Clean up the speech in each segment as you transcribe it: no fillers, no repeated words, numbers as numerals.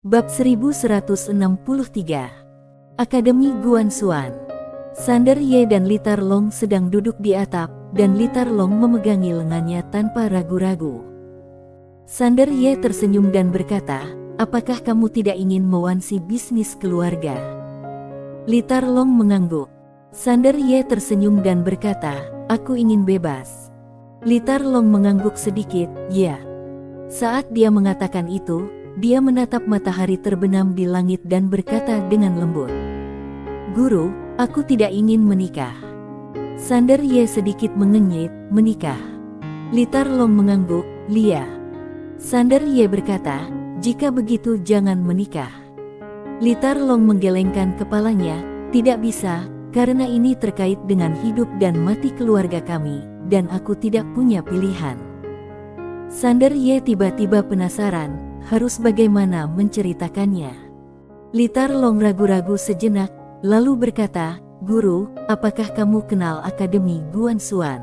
Bab 1163 Akademi Guanxuan. Sander Ye dan Litar Long sedang duduk di atap, dan Litar Long memegangi lengannya tanpa ragu-ragu. Sander Ye tersenyum dan berkata, "Apakah kamu tidak ingin mewansi bisnis keluarga?" Litar Long mengangguk. Sander Ye tersenyum dan berkata, "Aku ingin bebas." Litar Long mengangguk sedikit, "Ya." Saat dia mengatakan itu, dia menatap matahari terbenam di langit dan berkata dengan lembut, "Guru, aku tidak ingin menikah." Sander Ye sedikit mengenyit, "Menikah?" Litar Long mengangguk, "Lia." Sander Ye berkata, "Jika begitu jangan menikah." Litar Long menggelengkan kepalanya, "Tidak bisa, karena ini terkait dengan hidup dan mati keluarga kami, dan aku tidak punya pilihan." Sander Ye tiba-tiba penasaran, harus bagaimana menceritakannya. Litar Long ragu-ragu sejenak, lalu berkata, "Guru, apakah kamu kenal Akademi Guanxuan?"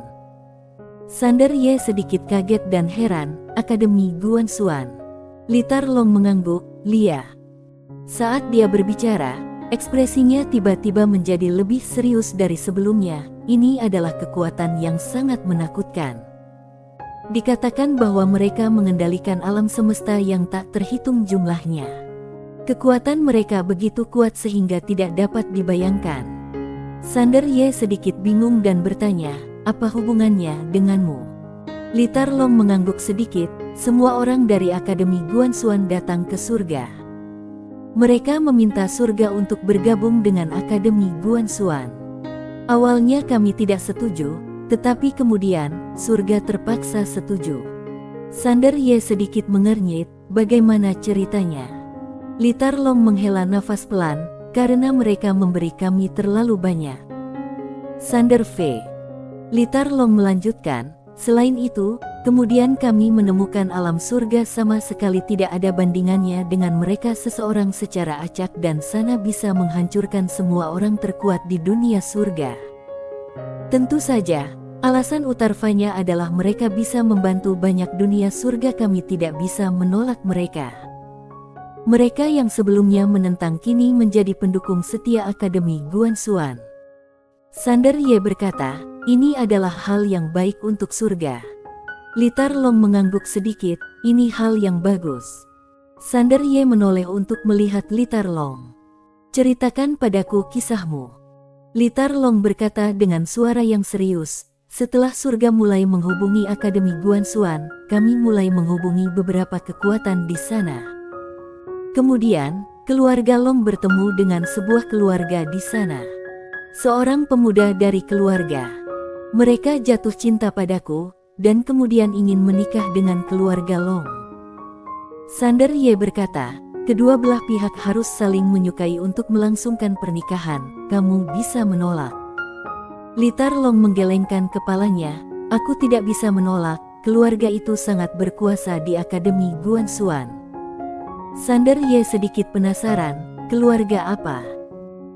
Sander Ye sedikit kaget dan heran, "Akademi Guanxuan?" Litar Long mengangguk, "Lia." Saat dia berbicara, ekspresinya tiba-tiba menjadi lebih serius dari sebelumnya. Ini adalah kekuatan yang sangat menakutkan. Dikatakan bahwa mereka mengendalikan alam semesta yang tak terhitung jumlahnya. Kekuatan mereka begitu kuat sehingga tidak dapat dibayangkan. Sander Ye sedikit bingung dan bertanya, "Apa hubungannya denganmu?" Litar Long mengangguk sedikit, "Semua orang dari Akademi Guanxuan datang ke surga. Mereka meminta surga untuk bergabung dengan Akademi Guanxuan. Awalnya kami tidak setuju, tetapi kemudian surga terpaksa setuju." Sander Ye sedikit mengernyit, "Bagaimana ceritanya?" Litar Long menghela nafas pelan, "Karena mereka memberi kami terlalu banyak." Sander V. Litar Long melanjutkan, "Selain itu, kemudian kami menemukan alam surga sama sekali tidak ada bandingannya dengan mereka. Seseorang secara acak dan sana bisa menghancurkan semua orang terkuat di dunia surga. Tentu saja, alasan utamanya adalah mereka bisa membantu banyak dunia surga. Kami tidak bisa menolak mereka. Mereka yang sebelumnya menentang kini menjadi pendukung setia Akademi Guanxuan." Sander Ye berkata, "Ini adalah hal yang baik untuk surga." Litar Long mengangguk sedikit, "Ini hal yang bagus." Sander Ye menoleh untuk melihat Litar Long. "Ceritakan padaku kisahmu." Litar Long berkata dengan suara yang serius, "Setelah surga mulai menghubungi Akademi Guanxuan, kami mulai menghubungi beberapa kekuatan di sana. Kemudian, keluarga Long bertemu dengan sebuah keluarga di sana. Seorang pemuda dari keluarga mereka jatuh cinta padaku, dan kemudian ingin menikah dengan keluarga Long." Sander Ye berkata, "Kedua belah pihak harus saling menyukai untuk melangsungkan pernikahan. Kamu bisa menolak?" Litar Long menggelengkan kepalanya, "Aku tidak bisa menolak, keluarga itu sangat berkuasa di Akademi Guanxuan." Sander Ye sedikit penasaran, "Keluarga apa?"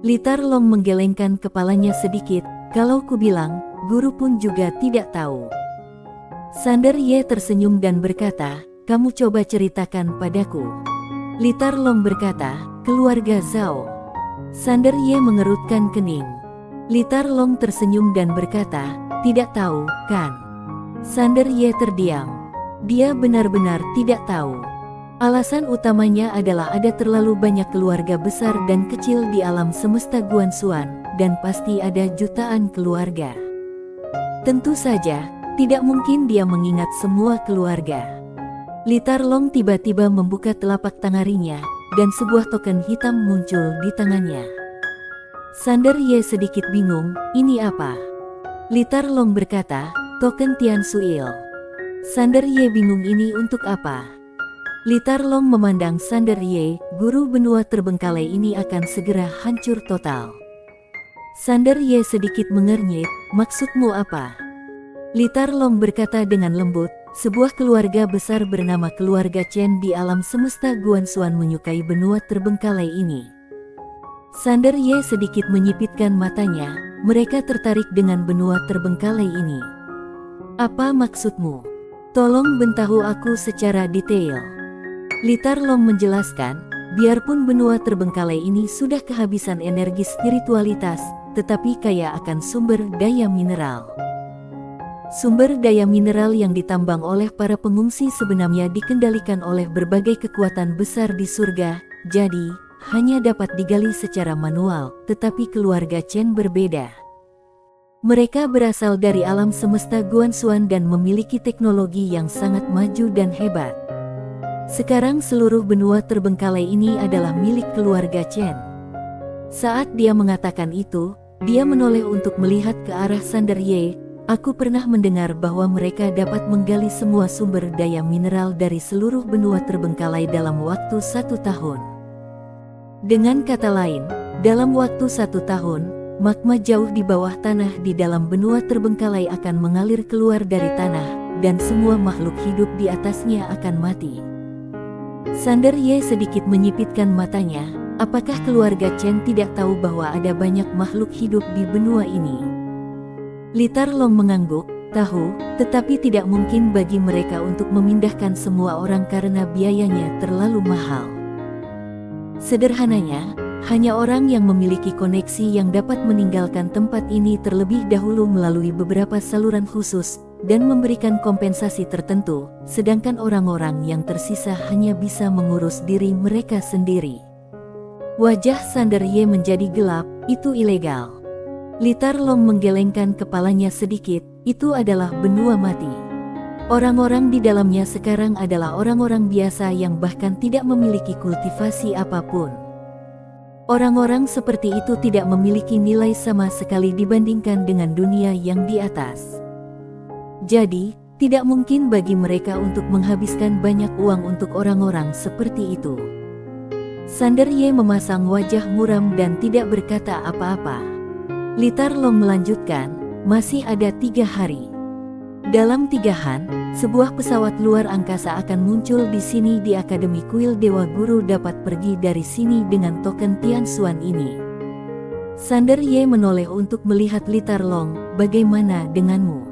Litar Long menggelengkan kepalanya sedikit, "Kalau ku bilang, guru pun juga tidak tahu." Sander Ye tersenyum dan berkata, "Kamu coba ceritakan padaku." Litar Long berkata, "Keluarga Zhao." Sander Ye mengerutkan kening. Litar Long tersenyum dan berkata, "Tidak tahu, kan?" Sander Ye terdiam. Dia benar-benar tidak tahu. Alasan utamanya adalah ada terlalu banyak keluarga besar dan kecil di alam semesta Guanxuan, dan pasti ada jutaan keluarga. Tentu saja, tidak mungkin dia mengingat semua keluarga. Litar Long tiba-tiba membuka telapak tangannya, dan sebuah token hitam muncul di tangannya. Sander Ye sedikit bingung, "Ini apa?" Litar Long berkata, "Token Tian Suil." Sander Ye bingung, ini untuk apa? Litar Long memandang Sander Ye, "Guru, benua terbengkalai ini akan segera hancur total." Sander Ye sedikit mengernyit, "Maksudmu apa?" Litar Long berkata dengan lembut, "Sebuah keluarga besar bernama keluarga Chen di alam semesta Guanxuan menyukai benua terbengkalai ini." Sander Ye sedikit menyipitkan matanya, "Mereka tertarik dengan benua terbengkalai ini. Apa maksudmu? Tolong bentahu aku secara detail." Litar Long menjelaskan, Biarpun benua terbengkalai ini sudah kehabisan energi spiritualitas, tetapi kaya akan sumber daya mineral. Sumber daya mineral yang ditambang oleh para pengungsi sebenarnya dikendalikan oleh berbagai kekuatan besar di surga, jadi hanya dapat digali secara manual, tetapi keluarga Chen berbeda. Mereka berasal dari alam semesta Guanxuan dan memiliki teknologi yang sangat maju dan hebat. Sekarang seluruh benua terbengkalai ini adalah milik keluarga Chen. Saat dia mengatakan itu, dia menoleh untuk melihat ke arah Sander Ye. Aku pernah mendengar bahwa mereka dapat menggali semua sumber daya mineral dari seluruh benua terbengkalai dalam waktu 1 tahun. Dengan kata lain, dalam waktu 1 tahun, magma jauh di bawah tanah di dalam benua terbengkalai akan mengalir keluar dari tanah, dan semua makhluk hidup di atasnya akan mati. Sander Ye sedikit menyipitkan matanya. Apakah keluarga Chen tidak tahu bahwa ada banyak makhluk hidup di benua ini? Litar Long mengangguk, tahu, tetapi tidak mungkin bagi mereka untuk memindahkan semua orang karena biayanya terlalu mahal. Sederhananya, hanya orang yang memiliki koneksi yang dapat meninggalkan tempat ini terlebih dahulu melalui beberapa saluran khusus, dan memberikan kompensasi tertentu, sedangkan orang-orang yang tersisa hanya bisa mengurus diri mereka sendiri. Wajah Sander Ye menjadi gelap, itu ilegal. Litar Long menggelengkan kepalanya sedikit, itu adalah benua mati. Orang-orang di dalamnya sekarang adalah orang-orang biasa yang bahkan tidak memiliki kultivasi apapun. Orang-orang seperti itu tidak memiliki nilai sama sekali dibandingkan dengan dunia yang di atas. Jadi, tidak mungkin bagi mereka untuk menghabiskan banyak uang untuk orang-orang seperti itu. Sander Ye memasang wajah muram dan tidak berkata apa-apa. Litar Long melanjutkan, masih ada 3 hari. Dalam 3 hari, sebuah pesawat luar angkasa akan muncul di sini di Akademi Kuil Dewa Guru dapat pergi dari sini dengan token Tianxuan ini. Sander Ye menoleh untuk melihat Litar Long, bagaimana denganmu?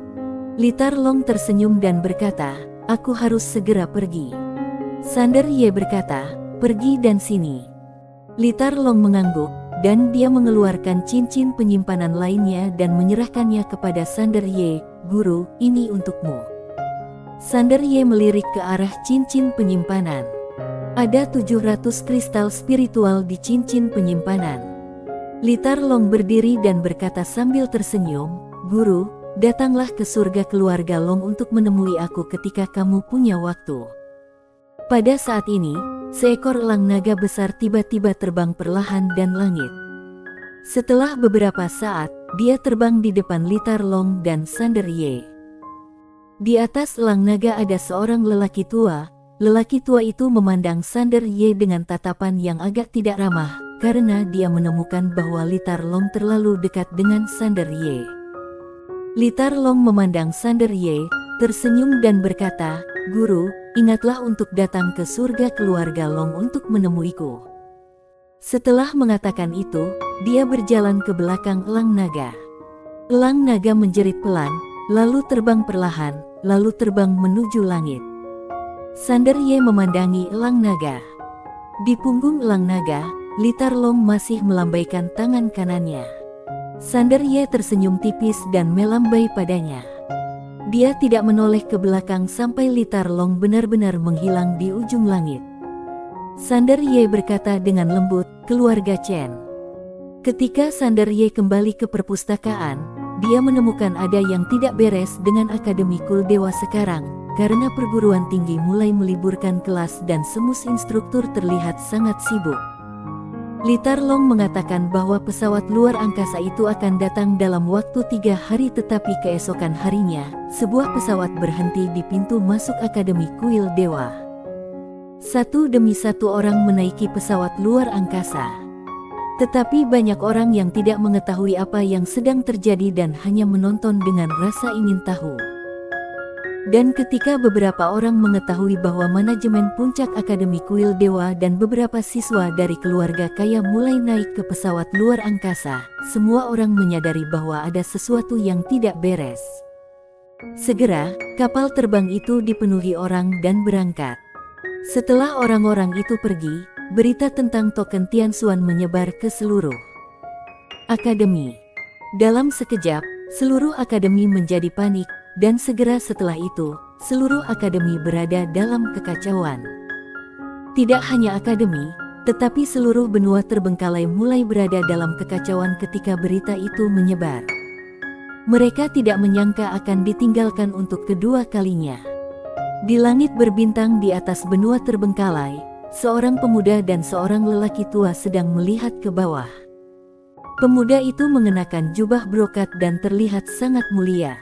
Litar Long tersenyum dan berkata, aku harus segera pergi. Sander Ye berkata, pergi dan sini. Litar Long mengangguk, dan dia mengeluarkan cincin penyimpanan lainnya dan menyerahkannya kepada Sander Ye, Guru, ini untukmu. Sander Ye melirik ke arah cincin penyimpanan. Ada 700 kristal spiritual di cincin penyimpanan. Litar Long berdiri dan berkata sambil tersenyum, Guru, datanglah ke surga keluarga Long untuk menemui aku ketika kamu punya waktu. Pada saat ini, seekor elang naga besar tiba-tiba terbang perlahan dan langit. Setelah beberapa saat, dia terbang di depan Litar Long dan Sander Ye. Di atas elang naga ada seorang lelaki tua. Lelaki tua itu memandang Sander Ye dengan tatapan yang agak tidak ramah, karena dia menemukan bahwa Litar Long terlalu dekat dengan Sander Ye. Litar Long memandang Sander Ye, tersenyum dan berkata, Guru, ingatlah untuk datang ke surga keluarga Long untuk menemuiku. Setelah mengatakan itu, dia berjalan ke belakang elang naga. Elang naga menjerit pelan, lalu terbang perlahan, lalu terbang menuju langit. Sander Ye memandangi elang naga. Di punggung elang naga, Litar Long masih melambaikan tangan kanannya. Sander Ye tersenyum tipis dan melambai padanya. Dia tidak menoleh ke belakang sampai Litar Long benar-benar menghilang di ujung langit. Sander Ye berkata dengan lembut, keluarga Chen. Ketika Sander Ye kembali ke perpustakaan, dia menemukan ada yang tidak beres dengan Akademi Kul Dewa sekarang, karena perguruan tinggi mulai meliburkan kelas dan semua instruktur terlihat sangat sibuk. Litar Long mengatakan bahwa pesawat luar angkasa itu akan datang dalam waktu 3 hari tetapi keesokan harinya, sebuah pesawat berhenti di pintu masuk Akademi Kuil Dewa. Satu demi satu orang menaiki pesawat luar angkasa. Tetapi banyak orang yang tidak mengetahui apa yang sedang terjadi dan hanya menonton dengan rasa ingin tahu. Dan ketika beberapa orang mengetahui bahwa manajemen puncak Akademi Kuil Dewa dan beberapa siswa dari keluarga kaya mulai naik ke pesawat luar angkasa, semua orang menyadari bahwa ada sesuatu yang tidak beres. Segera, kapal terbang itu dipenuhi orang dan berangkat. Setelah orang-orang itu pergi, berita tentang token Tianxuan menyebar ke seluruh akademi. Dalam sekejap, seluruh akademi menjadi panik, dan segera setelah itu, seluruh akademi berada dalam kekacauan. Tidak hanya akademi, tetapi seluruh benua terbengkalai mulai berada dalam kekacauan ketika berita itu menyebar. Mereka tidak menyangka akan ditinggalkan untuk kedua kalinya. Di langit berbintang di atas benua terbengkalai, seorang pemuda dan seorang lelaki tua sedang melihat ke bawah. Pemuda itu mengenakan jubah brokat dan terlihat sangat mulia.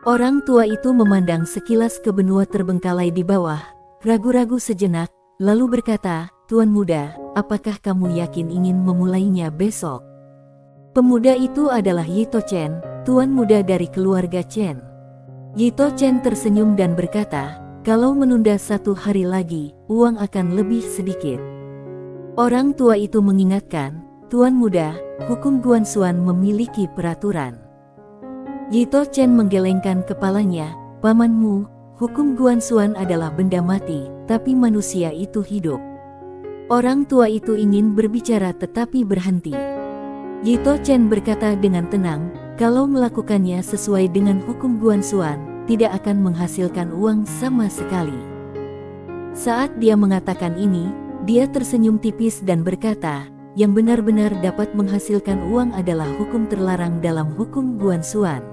Orang tua itu memandang sekilas ke benua terbengkalai di bawah, ragu-ragu sejenak, lalu berkata, "Tuan muda, apakah kamu yakin ingin memulainya besok?" Pemuda itu adalah Yito Chen, tuan muda dari keluarga Chen. Yito Chen tersenyum dan berkata, "Kalau menunda 1 hari lagi, uang akan lebih sedikit." Orang tua itu mengingatkan, "Tuan muda, hukum Guanxuan memiliki peraturan." Yito Chen menggelengkan kepalanya, "Pamanmu, hukum Guanxuan adalah benda mati, tapi manusia itu hidup." Orang tua itu ingin berbicara tetapi berhenti. Yito Chen berkata dengan tenang, "Kalau melakukannya sesuai dengan hukum Guanxuan, tidak akan menghasilkan uang sama sekali." Saat dia mengatakan ini, dia tersenyum tipis dan berkata, "Yang benar-benar dapat menghasilkan uang adalah hukum terlarang dalam hukum Guanxuan."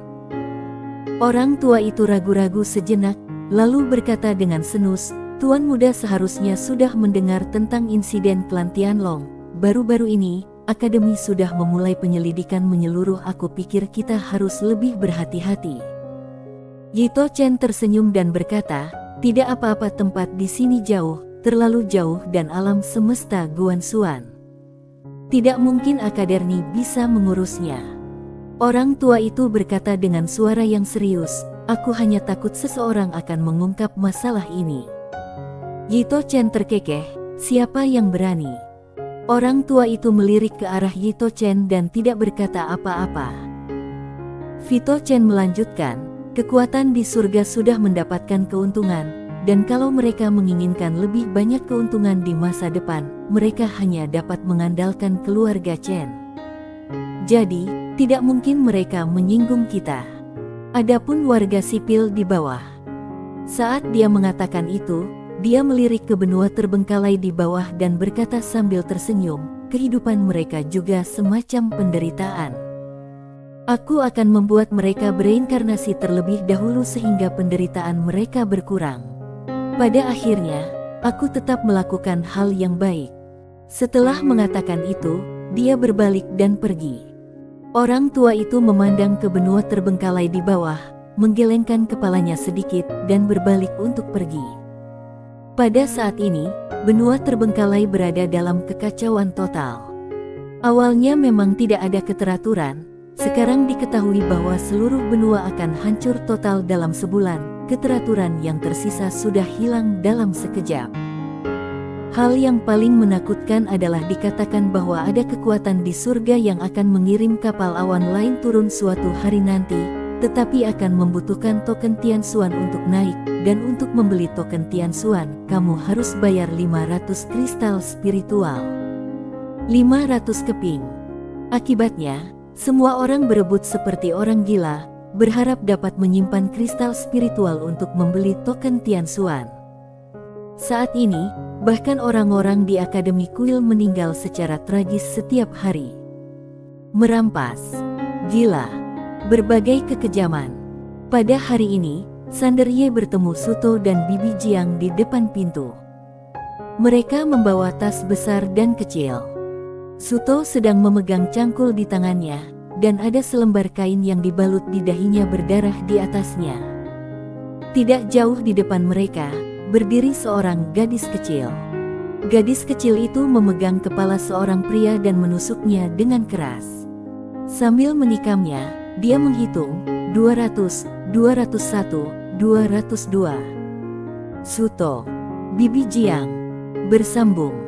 Orang tua itu ragu-ragu sejenak, lalu berkata dengan senus, "Tuan muda seharusnya sudah mendengar tentang insiden klan Tianlong. Baru-baru ini, akademi sudah memulai penyelidikan menyeluruh. Aku pikir kita harus lebih berhati-hati." Yito Chen tersenyum dan berkata, "Tidak apa-apa, tempat di sini jauh, terlalu jauh dan alam semesta Guanxuan. Tidak mungkin akademi bisa mengurusnya." Orang tua itu berkata dengan suara yang serius, "Aku hanya takut seseorang akan mengungkap masalah ini." Yito Chen terkekeh, "Siapa yang berani?" Orang tua itu melirik ke arah Yito Chen dan tidak berkata apa-apa. Yito Chen melanjutkan, "Kekuatan di surga sudah mendapatkan keuntungan, dan kalau mereka menginginkan lebih banyak keuntungan di masa depan, mereka hanya dapat mengandalkan keluarga Chen. Jadi, tidak mungkin mereka menyinggung kita. Adapun warga sipil di bawah." Saat dia mengatakan itu, dia melirik ke benua terbengkalai di bawah dan berkata sambil tersenyum, "Kehidupan mereka juga semacam penderitaan. Aku akan membuat mereka bereinkarnasi terlebih dahulu sehingga penderitaan mereka berkurang. Pada akhirnya, aku tetap melakukan hal yang baik." Setelah mengatakan itu, dia berbalik dan pergi. Orang tua itu memandang ke benua terbengkalai di bawah, menggelengkan kepalanya sedikit dan berbalik untuk pergi. Pada saat ini, benua terbengkalai berada dalam kekacauan total. Awalnya memang tidak ada keteraturan, sekarang diketahui bahwa seluruh benua akan hancur total dalam sebulan, keteraturan yang tersisa sudah hilang dalam sekejap. Hal yang paling menakutkan adalah dikatakan bahwa ada kekuatan di surga yang akan mengirim kapal awan lain turun suatu hari nanti, tetapi akan membutuhkan token Tianxuan untuk naik, dan untuk membeli token Tianxuan, kamu harus bayar 500 kristal spiritual. 500 keping. Akibatnya, semua orang berebut seperti orang gila, berharap dapat menyimpan kristal spiritual untuk membeli token Tianxuan. Saat ini, bahkan orang-orang di Akademi Kuil meninggal secara tragis setiap hari. Merampas, gila, berbagai kekejaman. Pada hari ini, Sander Ye bertemu Suto dan Bibi Jiang di depan pintu. Mereka membawa tas besar dan kecil. Suto sedang memegang cangkul di tangannya, dan ada selembar kain yang dibalut di dahinya berdarah di atasnya. Tidak jauh di depan mereka, berdiri seorang gadis kecil. Gadis kecil itu memegang kepala seorang pria dan menusuknya dengan keras. Sambil menikamnya, dia menghitung, 200, 201, 202. Suto, Bibi Jiang, bersambung.